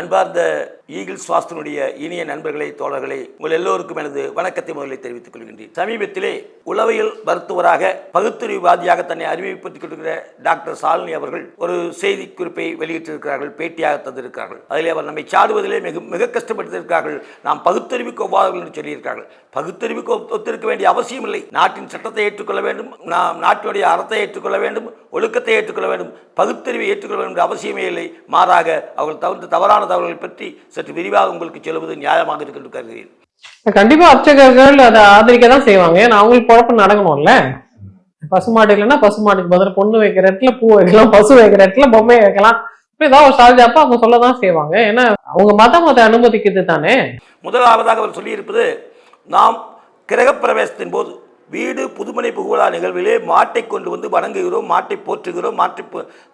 அன்பார்ந்த ஈகிள்ஸ் வாஸ்துனுடைய இனிய நண்பர்களே, தோழர்களே, உங்கள் எல்லோருக்கும் எனது வணக்கத்தை முதலில் தெரிவித்துக் கொள்கின்றேன். சமீபத்திலே உளவியல் மருத்துவராக பகுத்தறிவுவாதியாக தன்னை அறிமுகப்படுத்திக் கொண்டிருக்கிற டாக்டர் சாலினி அவர்கள் ஒரு செய்தி குறிப்பை வெளியிட்டிருக்கிறார்கள், பேட்டியாக தந்திருக்கிறார்கள். அதில் அவர் நம்மை சாடுவதிலே மிக கஷ்டப்பட்டிருக்கிறார்கள். நாம் பகுத்தறிவுக்கு ஒவ்வாதவர்கள் என்று சொல்லியிருக்கிறார்கள். பகுத்தறிவுக்கு ஒத்திருக்க வேண்டிய அவசியம் இல்லை. நாட்டின் சட்டத்தை ஏற்றுக்கொள்ள வேண்டும், நாம் நாட்டினுடைய அறத்தை ஏற்றுக்கொள்ள வேண்டும், ஒழுக்கத்தை ஏற்றுக்கொள்ள வேண்டும், பகுத்தறிவை ஏற்றுக்கொள்ள வேண்டும் என்ற அவசியமே இல்லை. மாறாக அவர்கள் தவறான தவறுகளை பற்றி சற்று விரிவாக உங்களுக்கு சொல்வது நியாயமாக இருக்கின்ற கருதுகிறேன். கண்டிப்பா அர்ச்சகர்கள் அதை ஆதரிக்க தான் செய்வாங்க. ஏன்னா அவங்களுக்கு குழப்பம் நடக்கணும்ல. பசுமாடு இல்லைன்னா பசுமாட்டுக்கு பதில் பொண்ணு வைக்கிற இடத்துல பூ வைக்கலாம், பசு வைக்கிற இடத்துல பொம்மை வைக்கலாம். ஏதாவது ஒரு சார்ஜாப்பா அவங்க சொல்லதான் செய்வாங்க. ஏன்னா அவங்க மதம் அதை அனுமதிக்குது தானே. முதலாவதாக அவர் சொல்லியிருப்பது, நாம் கிரகப்பிரவேசத்தின் போது வீடு புதுமனை புகுவலா நிகழ்விலே மாட்டை கொண்டு வந்து வணங்குகிறோம், மாட்டை போற்றுகிறோம்,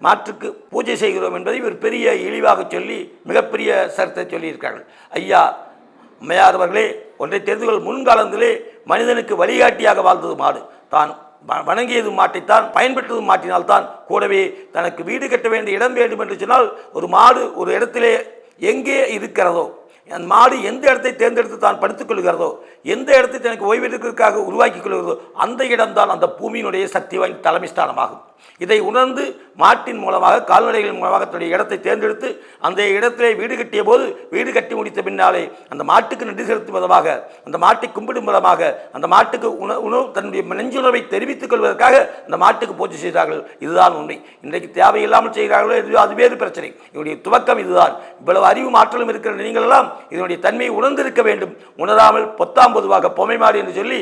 மாற்றுக்கு பூஜை செய்கிறோம் என்பதை ஒரு பெரிய இழிவாக சொல்லி மிகப்பெரிய சரத்தை சொல்லியிருக்கார்கள். ஐயா அம்மையார் அவர்களே, ஒன்றை தெரிந்து கொள், முன்காலத்திலே மனிதனுக்கு வழிகாட்டியாக வாழ்ந்தது மாடு. தான் வணங்கியது மாட்டைத்தான், பயன்பெற்றதும் மாட்டினால்தான். கூடவே தனக்கு வீடு கட்ட வேண்டிய இடம் வேண்டும் என்று சொன்னால் ஒரு மாடு ஒரு இடத்திலே எங்கே இருக்கிறதோ, அந்த மாடு எந்த இடத்தை தேர்ந்தெடுத்து தான் படுத்துக் கொள்கிறதோ, எந்த இடத்தை தனக்கு ஓய்வெடுக்கிறதுக்காக உருவாக்கி கொள்கிறதோ அந்த இடம்தான் அந்த பூமியினுடைய சக்தி வாய்ந்த தலைமை ஸ்தானமாகும். இதை உணர்ந்து மாட்டின் மூலமாக, கால்நடைகளின் மூலமாக தன்னுடைய இடத்தை தேர்ந்தெடுத்து அந்த இடத்திலே வீடு கட்டிய போது, வீடு கட்டி முடித்த பின்னாலே அந்த மாட்டுக்கு நன்றி செலுத்தும் விதமாக, அந்த மாட்டை கும்பிடும் விதமாக, அந்த மாட்டுக்கு உணவு தன்னுடைய நெஞ்சுணர்வை தெரிவித்துக் கொள்வதற்காக அந்த மாட்டுக்கு பூஜை செய்தார்கள். இதுதான் உண்மை. இன்றைக்கு தேவையில்லாமல் செய்கிறார்களோ அது வேறு பிரச்சனை. இதனுடைய துவக்கம் இதுதான். இவ்வளவு அறிவு மாற்றலும் இருக்கிற நீங்கள் எல்லாம் இதனுடைய தன்மையை உணர்ந்திருக்க வேண்டும். உணராமல் பொத்தாம் பொதுவாக பொம்மை மாடு என்று சொல்லி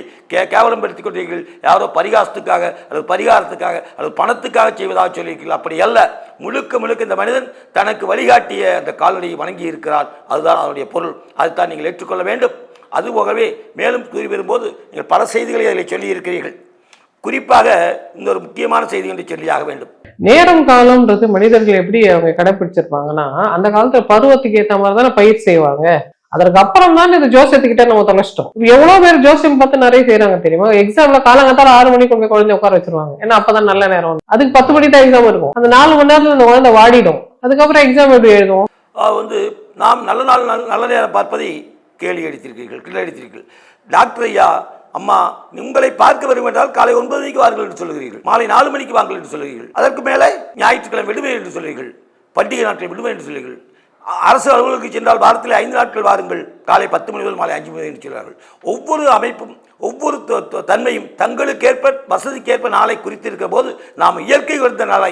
கேவலம் படுத்திக் கொண்டீர்கள். யாரோ பரிகாசத்துக்காக அல்லது பரிகாரத்துக்காக அல்லது பணத்துக்காக செய்வதாக சொல்லியிருக்கிறீர்கள். அப்படி அல்ல. முழுக்க முழுக்க இந்த மனிதன் தனக்கு வழிகாட்டிய அந்த கால்நடையை வணங்கி இருக்கிறார். அதுதான் அதனுடைய பொருள். அதுதான் நீங்கள் ஏற்றுக்கொள்ள வேண்டும். அதுபோகவே மேலும் கூறி வரும்போது நீங்கள் பல செய்திகளை அதில் சொல்லி இருக்கிறீர்கள். குறிப்பாக இந்த ஒரு முக்கியமான செய்தி என்று சொல்லியாக வேண்டும். நேரம் காலம்ன்றது மனிதர்கள் எப்படி அவங்க கடைபிடிச்சிருப்பாங்கன்னா, அந்த காலத்துல பருவத்துக்கு ஏற்ற மாதிரி தானே பயிர் செய்வாங்க. அதற்கு அப்புறம் தான் இந்த ஜோசியத்துக்கிட்ட நம்ம தொலைச்சிட்டோம். எவ்வளவு பேர் ஜோசியம் பார்த்து நிறைய செய்யறாங்க தெரியுமா? எக்ஸாம்ல காலங்கத்தால 6 மணிக்கு போய் குழந்தை உட்கார வச்சிருவாங்க. ஏன்னா அப்பதான் நல்ல நேரம். அதுக்கு 10 மணி தான் எக்ஸாம் இருக்கும். அந்த 4 மணி நேரத்துல இந்த குழந்தை வாடிடும். அதுக்கப்புறம் எக்ஸாம் எப்படி எழுதுவோம்? நாம் நல்ல நேரம் பார்ப்பதை கேலி அடித்திருக்கிறீர்கள், கிளை அடித்திருக்கிறீர்கள். டாக்டர் ஐயா, அம்மா உங்களை பார்க்க வரும் என்றால் காலை 9 மணிக்கு வாருங்கள் என்று சொல்கிறீர்கள், மாலை 4 மணிக்கு வாருங்கள் என்று சொல்கிறீர்கள். அதற்கு மேலே ஞாயிற்றுக்கிழமை விடுமை என்று சொல்கிறீர்கள், பண்டிகை நாட்களை விடுமை என்று சொல்கிறீர்கள். அரசு அலுவலகத்துக்கு சென்றால் வாரத்தில் 5 நாட்கள் வாருங்கள், காலை 10 மணி முதல் மாலை 5 மணி என்று சொல்கிறார்கள். ஒவ்வொரு அமைப்பும் ஒவ்வொரு தன்மையும் தங்களுக்கேற்ப வசதிக்கேற்ப நாளை குறித்திருக்கிற போது நாம் இயற்கை வருந்த நாளை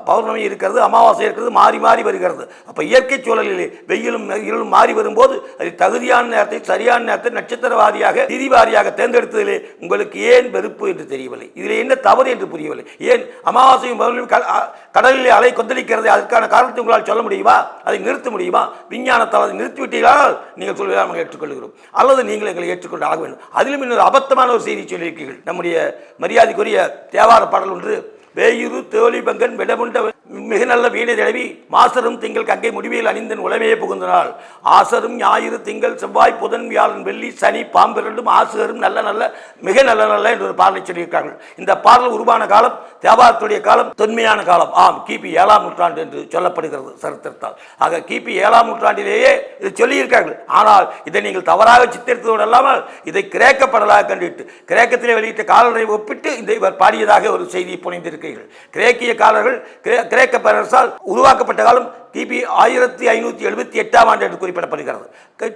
பௌர்ணமி இருக்கிறது, அமாவாசை இருக்கிறது, மாறி மாறி வருகிறது. அப்போ இயற்கை சூழலிலே வெயிலும் இருளும் மாறி வரும்போது அது தகுதியான நேரத்தை, சரியான நேரத்தை நட்சத்திரவாரியாக திதிவாரியாக தேர்ந்தெடுத்ததிலே உங்களுக்கு ஏன் வெறுப்பு என்று தெரியவில்லை? இதில் என்ன தவறு என்று புரியவில்லை. ஏன் அமாவாசையும் பௌர்ணமியும் கடலிலே அலை கொந்தளிக்கிறது? அதற்கான காரணத்தை உங்களால் சொல்ல முடியுமா? அதை நிறுத்த முடியுமா? விஞ்ஞானத்தால் அதை நிறுத்திவிட்டீர்களால் நீங்கள் சொல்வதை நாங்கள் ஏற்றுக்கொள்கிறோம், அல்லது நீங்கள் எங்களை ஏற்றுக்கொண்டு ஆக வேண்டும். அதிலும் இன்னொரு அபத்தமான ஒரு செய்தி சொல்லியிருக்கீர்கள். நம்முடைய மரியாதைக்குரிய தேவார பாடல் ஒன்று, வேயுரு தோழி பங்கன் விடமுண்ட மிக நல்ல வீணை தடவி மாசரும் திங்கள் கங்கை முடிவில் அணிந்தன் உலமையே புகுந்தனால் ஆசரும் ஞாயிறு திங்கள் செவ்வாய் புதன் வியாழன் வெள்ளி சனி பாம்பிரண்டும் ஆசுகரும் நல்ல நல்ல மிக நல்ல நல்ல என்று ஒரு பாடலை சொல்லியிருக்கார்கள். இந்த பாடல் உருவான காலம் தேவாரத்துடைய காலம், தொன்மையான காலம். ஆம், கிபி 7ஆம் நூற்றாண்டு என்று சொல்லப்படுகிறது சரித்திரத்தால். ஆக கிபி 7ஆம் நூற்றாண்டிலேயே இது சொல்லியிருக்கார்கள். ஆனால் இதை நீங்கள் தவறாக சித்தரித்ததோடு அல்லாமல் இதை கிரேக்கப்படலாக கண்டிட்டு கிரேக்கத்திலே வெளியிட்ட காலரை ஒப்பிட்டு இவர் பாடியதாக ஒரு செய்தியை புனைந்திருக்கிறீர்கள். கிரேக்கிய காலர்கள் கிரேக்க பேரரசால் உருவாக்கப்பட்ட காலம் கிபி 1578ஆம் ஆண்டு என்று குறிப்பிடப்படுகிறது.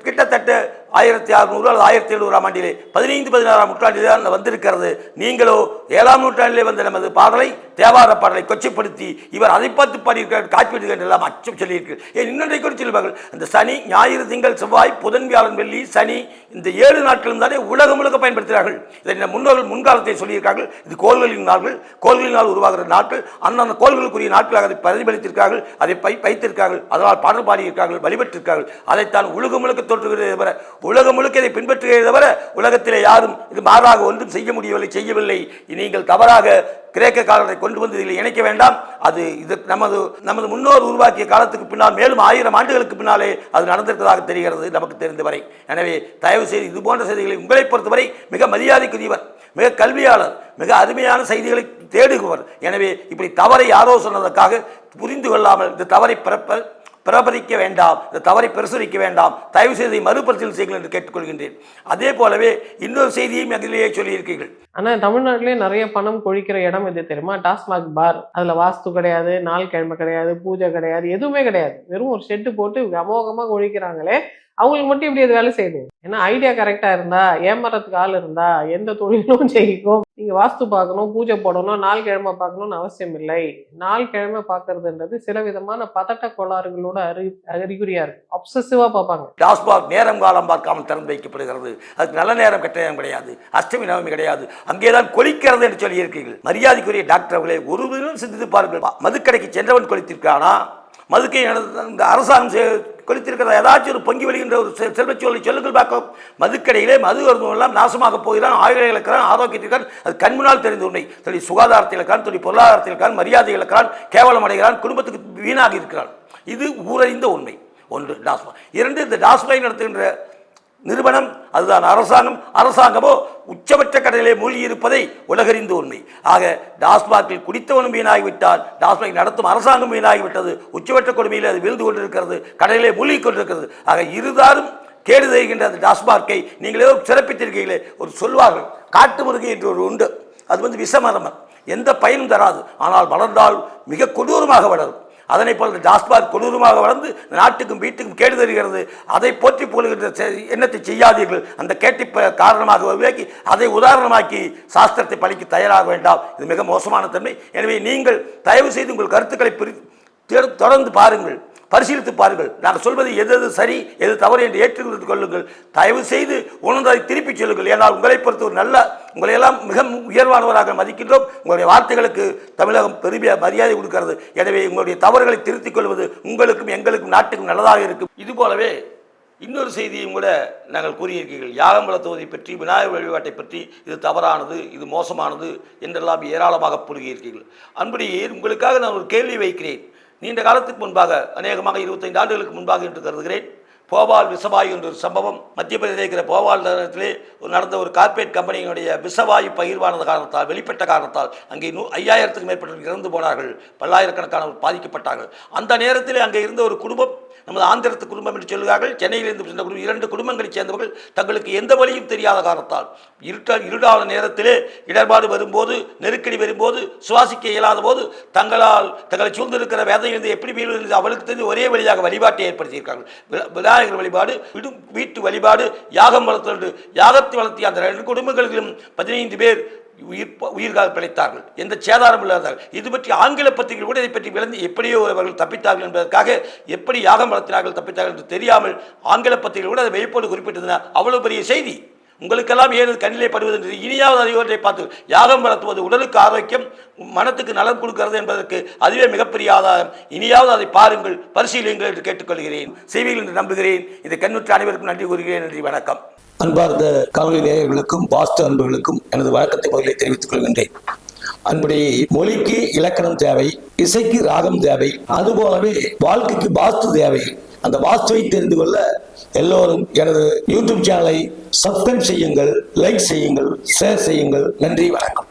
கிட்டத்தட்ட 1600 அல்லது 1700ஆம் ஆண்டிலே 15-16ஆம் நூற்றாண்டிலே வந்திருக்கிறது. நீங்களோ 7ஆம் நூற்றாண்டிலே வந்த நமது பாடலை, தேவார பாடலை கொச்சைப்படுத்தி இவர் அதை பார்த்து பாடியிருக்கிறார், காப்பீடுகள் எல்லாம் அச்சம் சொல்லியிருக்கிறார். ஏன் இன்னொன்றை கூட சொல்லுவார்கள், அந்த சனி ஞாயிறு திங்கள் செவ்வாய் புதன் வியாழன் வெள்ளி சனி இந்த 7 நாட்களும் தானே உலகம் முழுக்க பயன்படுத்துகிறார்கள். இதை முன்னோர்கள் முன்காலத்தை சொல்லியிருக்கார்கள். இது கோள்களின் நாட்கள், கோள்களினால் உருவாகிற நாட்கள், அந்தந்த கோள்களுக்குரிய நாட்களாக அதை பிரதிபலித்திருக்கார்கள், அதை வைத்திருக்கார்கள். அதனால் பாடல் பாடியிருக்கார்கள், வழிபட்டிருக்கார்கள். அதைத்தான் உலகம் முழுக்க தோற்றுகிறதே தவிர, உலகம் முழுக்க இதை பின்பற்றுகிறதே தவிர உலகத்திலே யாரும் இது மாறாக ஒன்றும் செய்யவில்லை. நீங்கள் தவறாக கிரேக்க காலத்தை கொண்டு வந்து இதில் இணைக்க வேண்டாம். அது இது நமது முன்னோர் உருவாக்கிய காலத்துக்கு பின்னால் மேலும் 1000 ஆண்டுகளுக்கு பின்னாலே அது நடந்திருப்பதாக தெரிகிறது நமக்கு தெரிந்தவரை. எனவே தயவு செய்து இது போன்ற செய்திகளை உங்களை பொறுத்தவரை மிக மரியாதைக்குரியவர், மிக கல்வியாளர், மிக அருமையான செய்திகளை தேடுகுவர். எனவே இப்படி தவறை யாரோ சொன்னதற்காக புரிந்து கொள்ளாமல் இந்த தவறை பிரபரிக்க வேண்டாம், இந்த தவறை பிரசுரிக்க வேண்டாம், தயவு செய்து மறுபரிசீலனை செய்யுங்கள் என்று கேட்டுக்கொள்கின்றேன். அதே போலவே இன்னொரு செய்தியையும் அதிலேயே சொல்லியிருக்கீர்கள். ஆனா தமிழ்நாட்டிலேயே நிறைய பணம் கொழிக்கிற இடம் எது தெரியுமா? டாஸ்மாக் பார். அதுல வாஸ்து கிடையாது, நாள் கிழமை கிடையாது, பூஜை கிடையாது, எதுவுமே கிடையாது. வெறும் ஒரு ஷெட்டு போட்டு அமோகமா கொழிக்கிறாங்களே, அவங்களுக்கு மட்டும் இப்படி அது வேலை செய்யுது. ஏன்னா ஐடியா கரெக்டா இருந்தா, ஏமாறதுக்கு ஆள் இருந்தா எந்த தொழிலும் செய்யும். நீங்க வாஸ்து பார்க்கணும், பூஜை போடணும், நாள் கிழமை பார்க்கணும்னு அவசியம் இல்லை. நாள் கிழமை பார்க்கறதுன்றது சில விதமான பதட்ட கோளாறுகளோட அறிகுறியா இருக்கு. அப்சசிவா பார்ப்பாங்க. டாஸ்மாக் நேரம் காலம் பார்க்காமல் திறந்து வைக்கப்படுகிறது. அதுக்கு நல்ல நேரம் கெட்ட நேரம் கிடையாது, அஷ்டமி நவமி கிடையாது, அங்கேதான் கொலிக்கிறது என்று சொல்லி இருக்கீர்கள். மரியாதைக்குரிய டாக்டர் அவர்களே, ஒரு விதம் சிந்தித்து பாருங்கள். மதுக்கடைக்கு சென்றவன் கொலித்திருக்கானா? மதுக்கை இந்த அரசாங்கம் கொலித்திருக்கிறதா? ஏதாச்சும் ஒரு பொங்கி வெளிகின்ற ஒரு செல்வச்சொல்லை சொல்லுங்கள் பார்க்கும். மதுக்கடையிலே மது எல்லாம் நாசமாக போகிறான், ஆயுள் இழக்கிறான், ஆரோக்கியத்திற்கான். அது கண்முன்னால் தெரிந்த உண்மை. தொழில் சுகாதாரத்தில் இருக்கிறான், தொழில் பொருளாதாரத்தில் இருக்கிறான், மரியாதை இழக்கிறான், கேவலம் அடைகிறான், குடும்பத்துக்கு வீணாகி இருக்கிறான். இது ஊரறிந்த உண்மை. ஒன்று டாஸ்மாக். இரண்டு, இந்த டாஸ்மாக் நடத்துகின்ற நிறுவனம், அதுதான் அரசாங்கம். அரசாங்கமோ உச்சபட்ச கடலிலே மூழ்கி இருப்பதை உலகறிந்த உண்மை. ஆக டாஸ்மாகில் குடித்தவனும் வீணாகிவிட்டால், டாஸ்மாக் நடத்தும் அரசாங்கம் வீணாகிவிட்டது. உச்சபட்ச கொடுமையில் அது வீழ்ந்து கொண்டிருக்கிறது, கடலிலே மூழ்கி கொண்டிருக்கிறது. ஆக இருதாரும் கேடு செய்கின்ற அந்த டாஸ்மார்க்கை நீங்கள் ஏதோ சிறப்பித்திருக்கீங்களே. ஒரு சொல்வார்கள், காட்டு முருகை என்று ஒரு உண்டு. அது விஷமரம், எந்த பயனும் தராது, ஆனால் வளர்ந்தால் மிக கொடூரமாக வளரும். அதனை போல டாஸ்மாக் கொடூரமாக வளர்ந்து நாட்டுக்கும் வீட்டுக்கும் கேடு தருகிறது. அதை போற்றி போலுகின்ற எண்ணத்தை செய்யாதீர்கள். அந்த கேட்டி காரணமாக உருவாக்கி அதை உதாரணமாக்கி சாஸ்திரத்தை பழிக்க தயாராக வேண்டாம். இது மிக மோசமான தன்மை. எனவே நீங்கள் தயவு செய்து உங்கள் கருத்துக்களை தொடர்ந்து பாருங்கள், பரிசீலித்து பாருங்கள். நாங்கள் சொல்வது எது எது சரி எது தவறு என்று ஏற்றுக்கொண்டு கொள்ளுங்கள். தயவு செய்து உணர்ந்ததை திருப்பி சொல்லுங்கள். ஏன்னால் உங்களை பொறுத்த ஒரு நல்ல, உங்களை எல்லாம் மிக உயர்வானவராக மதிக்கின்றோம். உங்களுடைய வார்த்தைகளுக்கு தமிழகம் பெரிய மரியாதை கொடுக்கிறது. எனவே உங்களுடைய தவறுகளை திருத்திக் கொள்வது உங்களுக்கும் எங்களுக்கும் நாட்டுக்கும் நல்லதாக இருக்கும். இது போலவே இன்னொரு செய்தியும் கூட நாங்கள் கூறியிருக்கீர்கள். யாகம் வளர்த்துவதை பற்றி, விநாயகர் வழிபாட்டை பற்றி, இது தவறானது, இது மோசமானது என்றெல்லாம் ஏராளமாக புரிகிறீர்கள். அன்படியே உங்களுக்காக நான் ஒரு கேள்வி வைக்கிறேன். நீண்ட காலத்துக்கு முன்பாக, அநேகமாக 25 ஆண்டுகளுக்கு முன்பாக என்று கருதுகிறேன், போபால் விஷவாயு என்ற ஒரு சம்பவம் மத்திய பிரதேசத்தில் இருக்கிற போபால் நகரத்திலே நடந்த ஒரு கார்ப்பரேட் கம்பெனியினுடைய விஷவாயு பகிர்வானது காரணத்தால், வெளிப்பட்ட காரணத்தால் அங்கே 5000க்கும் மேற்பட்டவர்கள் இறந்து போனார்கள், பல்லாயிரக்கணக்கானவர்கள் பாதிக்கப்பட்டார்கள். அந்த நேரத்தில் அங்கே இருந்த ஒரு குடும்பம், நமது ஆந்திரத்து குடும்பம் என்று சொல்கிறார்கள், சென்னையிலிருந்து சென்ற குடும்பம், 2 குடும்பங்களைச் சேர்ந்தவர்கள் தங்களுக்கு எந்த வழியும் தெரியாத காரணத்தால் இருடான நேரத்திலே இடர்பாடு வரும்போது, நெருக்கடி வரும்போது, சுவாசிக்க இயலாத போது தங்களை சூழ்ந்திருக்கிற வேதனையிலிருந்து எப்படி மீள்வது அவளுக்கு தெரிந்து ஒரே வழியாக வழிபாட்டை ஏற்படுத்தியிருக்கார்கள். விநாயகர் வழிபாடு, வீட்டு வழிபாடு, யாகம் வளர்த்து, யாகத்தை வளர்த்திய அந்த 2 குடும்பங்களிலும் 15 பேர் உயிர்கால் பிழைத்தார்கள், எந்த சேதாரம் இல்லாதார்கள். இது பற்றி ஆங்கில பத்திரிகைகள் கூட இதை பற்றி விளங்கி எப்படியோ அவர்கள் தப்பித்தார்கள் என்பதற்காக, எப்படி யாகம் வளர்த்தினார்கள் தப்பித்தார்கள் என்று தெரியாமல் ஆங்கில பத்திரிகைகள் கூட அதை வெயிப்போடு குறிப்பிட்டதுன்னா அவ்வளவு பெரிய செய்தி. உங்களுக்கெல்லாம் ஏது கண்ணிலே படுவது என்று இனியாவது அறிவுரை பார்த்து, யாகம் வளர்த்துவது உடலுக்கு ஆரோக்கியம், மனத்துக்கு நலம் கொடுக்கிறது என்பதற்கு அதுவே மிகப்பெரிய ஆதாரம். இனியாவது அதை பாருங்கள், பரிசீலியுங்கள் என்று கேட்டுக்கொள்கிறேன். செய்வீர்கள் என்று நம்புகிறேன். இதை கண்ணுற்ற அனைவருக்கும் நன்றி கூறுகிறேன். நன்றி, வணக்கம். அன்பார்ந்த காணொலி நேயர்களுக்கும் வாஸ்து அன்பர்களுக்கும் எனது வணக்கத்தை முதலில் தெரிவித்துக் கொள்கின்றேன். அன்புடைய மொழிக்கு இலக்கணம் தேவை, இசைக்கு ராகம் தேவை, அதுபோலவே வாழ்க்கைக்கு வாஸ்து தேவை. அந்த வாஸ்துவை தெரிந்து கொள்ள எல்லோரும் எனது யூடியூப் சேனலை சப்ஸ்கிரைப் செய்யுங்கள், லைக் செய்யுங்கள், ஷேர் செய்யுங்கள். நன்றி, வணக்கம்.